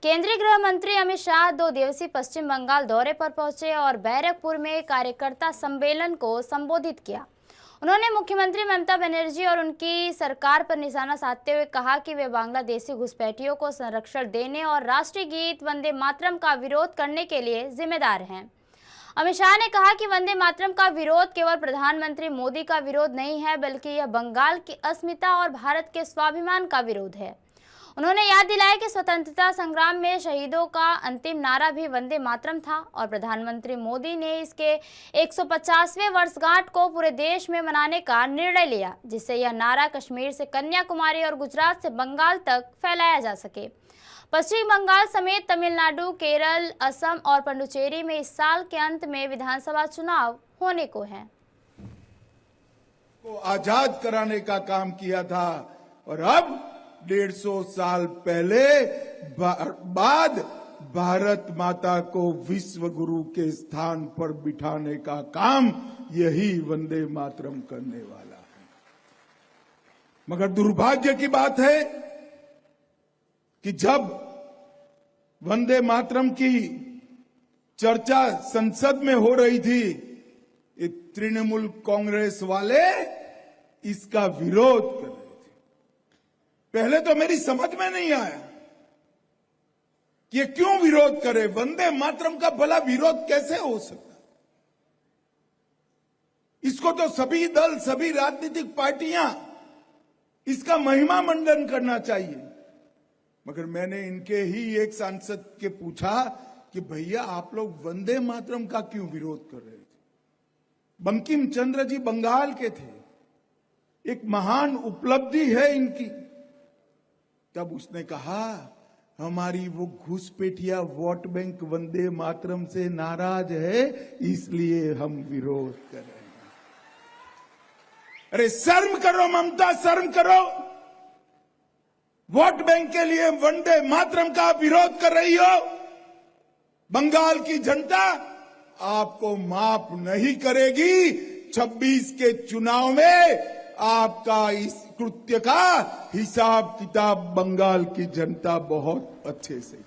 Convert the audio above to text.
केंद्रीय गृह मंत्री अमित शाह 2 दिवसीय पश्चिम बंगाल दौरे पर पहुंचे और बैरकपुर में कार्यकर्ता सम्मेलन को संबोधित किया। उन्होंने मुख्यमंत्री ममता बनर्जी और उनकी सरकार पर निशाना साधते हुए कहा कि वे बांग्लादेशी घुसपैठियों को संरक्षण देने और राष्ट्रीय गीत वंदे मातरम का विरोध करने के लिए जिम्मेदार हैं। अमित शाह ने कहा कि वंदे मातरम का विरोध केवल प्रधानमंत्री मोदी का विरोध नहीं है, बल्कि यह बंगाल की अस्मिता और भारत के स्वाभिमान का विरोध है। उन्होंने याद दिलाया कि स्वतंत्रता संग्राम में शहीदों का अंतिम नारा भी वंदे मातरम था और प्रधानमंत्री मोदी ने इसके 150वें वर्षगांठ को पूरे देश में मनाने का निर्णय लिया, जिससे यह नारा कश्मीर से कन्याकुमारी और गुजरात से बंगाल तक फैलाया जा सके। पश्चिम बंगाल समेत तमिलनाडु, केरल, असम और पुडुचेरी में इस साल के अंत में विधानसभा चुनाव होने को हैं। को आजाद कराने का काम किया था और अब 150 साल पहले बाद भारत माता को विश्व गुरु के स्थान पर बिठाने का काम यही वंदे मातरम करने वाला है। मगर दुर्भाग्य की बात है कि जब वंदे मातरम की चर्चा संसद में हो रही थी, ये तृणमूल कांग्रेस वाले इसका विरोध कर रहे थे। पहले तो मेरी समझ में नहीं आया कि ये क्यों विरोध करे। वंदे मातरम का भला विरोध कैसे हो सकता? इसको तो सभी दल, सभी राजनीतिक पार्टियां इसका महिमा मंडन करना चाहिए। मगर मैंने इनके ही एक सांसद के पूछा कि भैया आप लोग वंदे मातरम का क्यों विरोध कर रहे थे? बंकिम चंद्र जी बंगाल के थे, एक महान उपलब्धि है इनकी। तब उसने कहा हमारी वो घुसपैठिया वोट बैंक वंदे मातरम से नाराज है, इसलिए हम विरोध कर रहे हैं। अरे शर्म करो ममता, शर्म करो। वोट बैंक के लिए वंदे मातरम का विरोध कर रही हो। बंगाल की जनता आपको माफ नहीं करेगी। 26 के चुनाव में आपका इस कृत्य का हिसाब किताब बंगाल की जनता बहुत अच्छे से